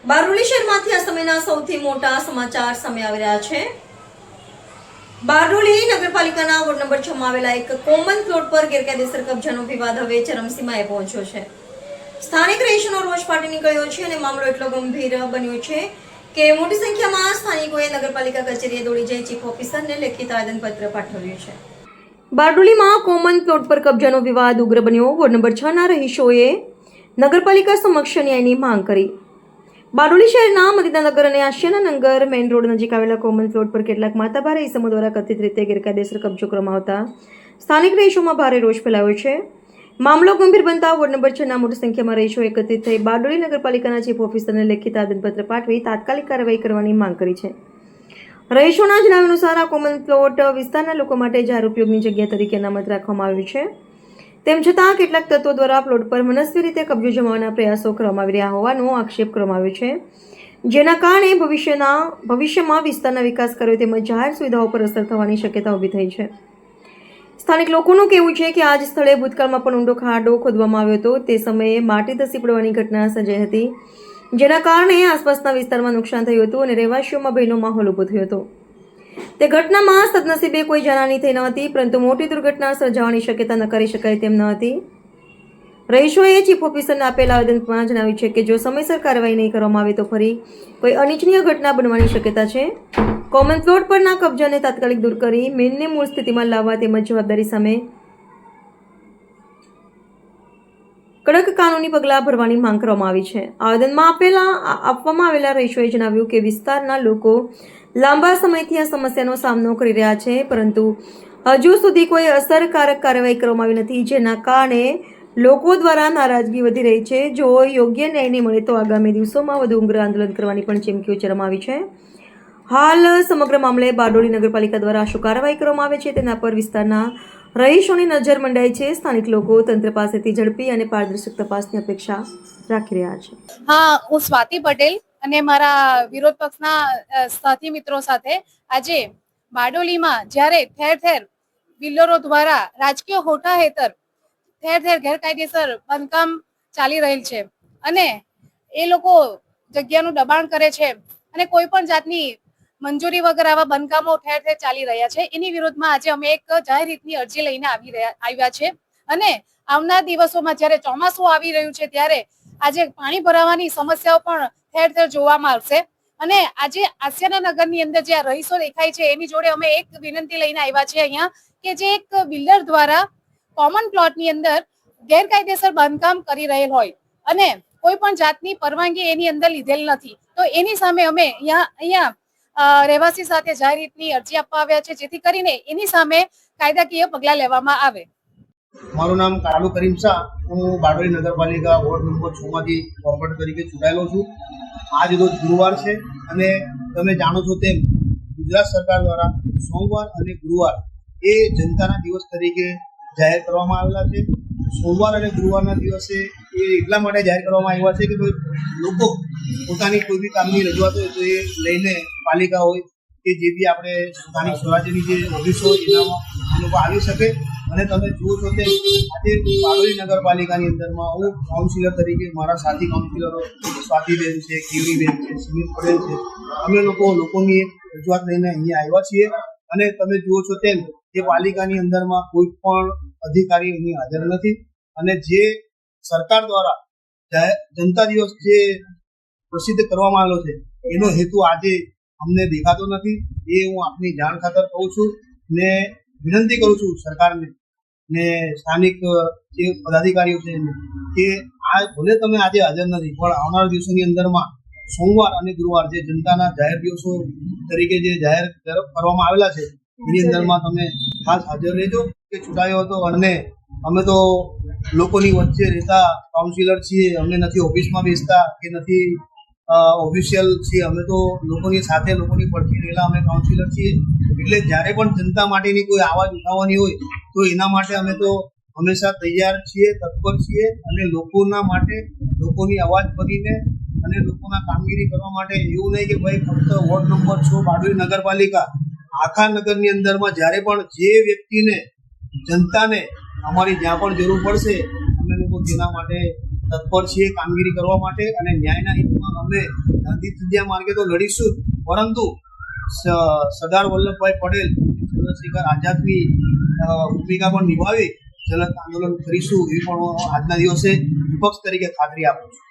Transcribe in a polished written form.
બારડોલી શહેરમાંથી આ સમયના સૌથી મોટા સમાચાર સામે આવી રહ્યા છે। બારડોલી નગરપાલિકાના વોર્ડ નંબર 6 માં આવેલા એક કોમન પ્લોટ પર ગેરકાયદેસર કબજાનો વિવાદ હવે ચરમસીમાએ પહોંચ્યો છે। સ્થાનિક રહીશોનો રોષ ફાટી નીકળ્યો છે અને મામલો એટલો ગંભીર બન્યો છે કે મોટી સંખ્યામાં સ્થાનિકોએ નગરપાલિકા કચેરીએ દોડી જઈ ચીફ ઓફિસરને લેખિત આવેદનપત્ર પાઠવ્યું છે। બારડોલીમાં કોમન પ્લોટ પર કબજાનો વિવાદ ઉગ્ર બન્યો। વોર્ડ નંબર 6 ના રહીશોએ નગરપાલિકા સમક્ષ ન્યાયની માંગ કરી। બારડોલી શહેરના મદીનાનગર અને આશિયાનાનગર મેઇન રોડ નજીક આવેલા કોમન પ્લોટ પર કેટલાક માથાભારે ઇસમો દ્વારા કથિત રીતે ગેરકાયદેસર કબજો કરવામાં આવતા સ્થાનિક રહીશોમાં ભારે રોષ ફેલાયો છે। મામલો ગંભીર બનતા વોર્ડ નંબર 6 ના મોટી સંખ્યામાં રહીશો એકત્રિત થઈ બારડોલી નગરપાલિકાના ચીફ ઓફિસરને લેખિત આવેદનપત્ર પાઠવી તાત્કાલિક કાર્યવાહી કરવાની માંગ કરી છે। રહીશોના જણાવ્યા અનુસાર આ કોમન પ્લોટ વિસ્તારના લોકો માટે જાહેર ઉપયોગની જગ્યા તરીકે અનામત રાખવામાં આવ્યું છે। તેમ છતાં કેટલાક તત્વો દ્વારા પ્લોટ પર મનસ્વી રીતે કબજો જમાવવાના પ્રયાસો કરવામાં આવી રહ્યા હોવાનો આક્ષેપ કરવામાં આવ્યો છે, જેના કારણે ભવિષ્યમાં વિસ્તારના વિકાસ કાર્યો તેમજ જાહેર સુવિધાઓ પર અસર થવાની શક્યતા ઊભી થઈ છે। સ્થાનિક લોકોનું કહેવું છે કે આ જ સ્થળે ભૂતકાળમાં પણ ઊંડો ખાડો ખોદવામાં આવ્યો હતો। તે સમયે માટી ધસી પડવાની ઘટના સર્જાઈ હતી, જેના કારણે આસપાસના વિસ્તારમાં નુકસાન થયું હતું અને રહેવાસીઓમાં ભયનો માહોલ ઊભો થયો હતો। તે ઘટનામાં સદનસીબે કોઈ જાનહાની થઈ ન હતી, પરંતુ મોટી દુર્ઘટના સર્જાવાની શક્યતા નકારી શકાય તેમ ન હતી। રહીશોએ ચીફ ઓફિસરને આપેલા આવેદનમાં જણાવ્યું છે કે જો સમયસર કાર્યવાહી નહીં કરવામાં આવે તો ફરી કોઈ અનિચ્છનીય ઘટના બનવાની શક્યતા છે। કોમન પ્લોટ પરના કબજાને તાત્કાલિક દૂર કરી મેઇનને મૂળ સ્થિતિમાં લાવવા તેમજ જવાબદારી સામે કડક કાનૂની પગલાં ભરવાની માંગ કરવામાં આવી છે। આવેદનમાં આપવામાં આવેલા રહીશોએ જણાવ્યું કે વિસ્તારના લોકો લાંબા સમયથી આ સમસ્યાનો સામનો કરી રહ્યા છે, પરંતુ હજુ સુધી કોઈ અસરકારક કાર્યવાહી કરવામાં આવી નથી, જેના કારણે લોકો દ્વારા નારાજગી વધી રહી છે। જો યોગ્ય ન્યાય નહીં મળે તો આગામી દિવસોમાં વધુ ઉગ્ર આંદોલન કરવાની પણ ચીમકી ઉચ્ચારવામાં આવી છે। હાલ સમગ્ર મામલે બારડોલી નગરપાલિકા દ્વારા શું કાર્યવાહી કરવામાં આવે છે તેના પર વિસ્તારના રહીશોની નજર મંડાઈ છે। સ્થાનિક લોકો તંત્ર પાસેથી ઝડપી અને પારદર્શક તપાસની અપેક્ષા રાખી રહ્યા છે। હા, હું સ્વાતિ પટેલ અને મારા વિરોધ પક્ષના સાથી મિત્રો સાથે આજે બારડોલીમાં જ્યારે ઠેર ઠેર બિલ્ડરો દ્વારા રાજકીય હોટા હેઠળ ઠેર ઠેર ગેરકાયદેસર બાંધકામ ચાલી રહેલ છે અને એ લોકો જગ્યાનું દબાણ કરે છે અને કોઈ પણ જાતની મંજૂરી વગર આવા બાંધકામો ઠેર ઠેર ચાલી રહ્યા છે। એની વિરોધમાં આજે અમે એક જાહેર હિતની અરજી લઈને આવ્યા છે અને આવનાર દિવસોમાં જ્યારે ચોમાસું આવી રહ્યું છે ત્યારે આજે પાણી ભરાવાની સમસ્યાઓ પણ ઠેર ઠેર જોવામાં આવશે અને આજે આસિયાના નગરની અંદર જે રહીશો દેખાય છે એની જોડે અમે એક વિનંતી લઈને આવ્યા છે અહીંયા કે જે એક બિલ્ડર દ્વારા કોમન પ્લોટની અંદર ગેરકાયદેસર બાંધકામ કરી રહેલ હોય અને કોઈ પણ જાતની પરવાનગી એની અંદર લીધેલ નથી, તો એની સામે અમે અહીંયા રહેવાસી સાથે જાહેર હિતની અરજી આપવા આવ્યા છે, જેથી કરીને એની સામે કાયદાકીય પગલાં લેવામાં આવે। મારું નામ કાળુ કરીમ શાહ, હું બારડોલી નગરપાલિકા વોર્ડ નંબર 6 માંથી કોર્પોરેટર તરીકે ચૂંટાયેલો છું। આજ રોજ ગુરુવાર છે અને તમે જાણો છો તેમ ગુજરાત સરકાર દ્વારા સોમવાર અને ગુરુવાર એ જનતાના દિવસ તરીકે જાહેર કરવામાં આવેલા છે। સોમવાર અને ગુરુવારના દિવસે એ એટલા માટે જાહેર કરવામાં આવ્યા છે કે ભાઈ લોકો પોતાની કોઈ બી કામની રજૂઆત હોય તો એ લઈને પાલિકા હોય કે જે બી આપણે સ્થાનિક સ્વરાજ્યની જે ઓફિસો હોય એનામાં એ લોકો આવી શકે। અને તમે જુઓ છો તે આજે બારડોલી નગરપાલિકાની અંદરમાં હું કાઉન્સિલર તરીકે મારા સાથી કાઉન્સિલરો સ્વાતિબેન છે, કેવીબેન છે, સુમિત પટેલ છે, અમે લોકોની એક રજૂઆત લઈને અહીંયા આવ્યા છીએ અને તમે જુઓ છો તેમ જે પાલિકાની અંદરમાં કોઈ પણ અધિકારી અહીં હાજર નથી અને જે સરકાર દ્વારા જનતા દિવસ જે પ્રસિદ્ધ કરવામાં આવેલો છે એનો હેતુ આજે અમને દેખાતો નથી। એ હું આપની જાણ ખાતર કહું છું ને વિનંતી કરું છું સરકારને ને સ્થાનિક જે પદાધિકારીઓ છે કે આ ભલે તમે આજે હાજર નથી પણ આવનારા દિવસોની અંદરમાં સોમવાર અને ગુરુવાર જે જનતાના જાહેર દિવસો તરીકે જે જાહેર કરવામાં આવેલા છે એની અંદરમાં તમે ખાસ હાજર રહેજો કે છૂટાયો હતો। અને અમે તો લોકોની વચ્ચે રહેતા કાઉન્સિલર છીએ, અમે નથી ઓફિસમાં બેસતા કે નથી ઓફિશિયલ છીએ, અમે તો લોકોની સાથે લોકોની પડખે રહેલા અમે કાઉન્સિલર છીએ। એટલે જ્યારે પણ જનતા માટેની કોઈ આવાજ ઉઠાવવાની હોય તો એના માટે અમે તો હંમેશા તૈયાર છીએ, તત્પર છીએ અને લોકોના માટે લોકોની અવાજ બનીને અને લોકોના કામગીરી કરવા માટે એવું નહીં કે ભાઈ ફક્ત વોર્ડ નંબર 6 બારડોલી નગરપાલિકા આખા નગરની અંદરમાં જ્યારે પણ જે વ્યક્તિને જનતાને અમારી જ્યાં પણ જરૂર પડશે અમે લોકો તેના માટે તત્પર છીએ કામગીરી કરવા માટે અને ન્યાયના હિતમાં અમે ગાંધી ચિંધ્યા માર્ગે તો લડીશું જ, પરંતુ સરદાર વલ્લભભાઈ પટેલ ચંદ્રશેખર આઝાદની ભૂમિકા પણ નિભાવી જલદ આંદોલન કરીશું એવી પણ આજના દિવસે વિપક્ષ તરીકે ખાતરી આપું છું.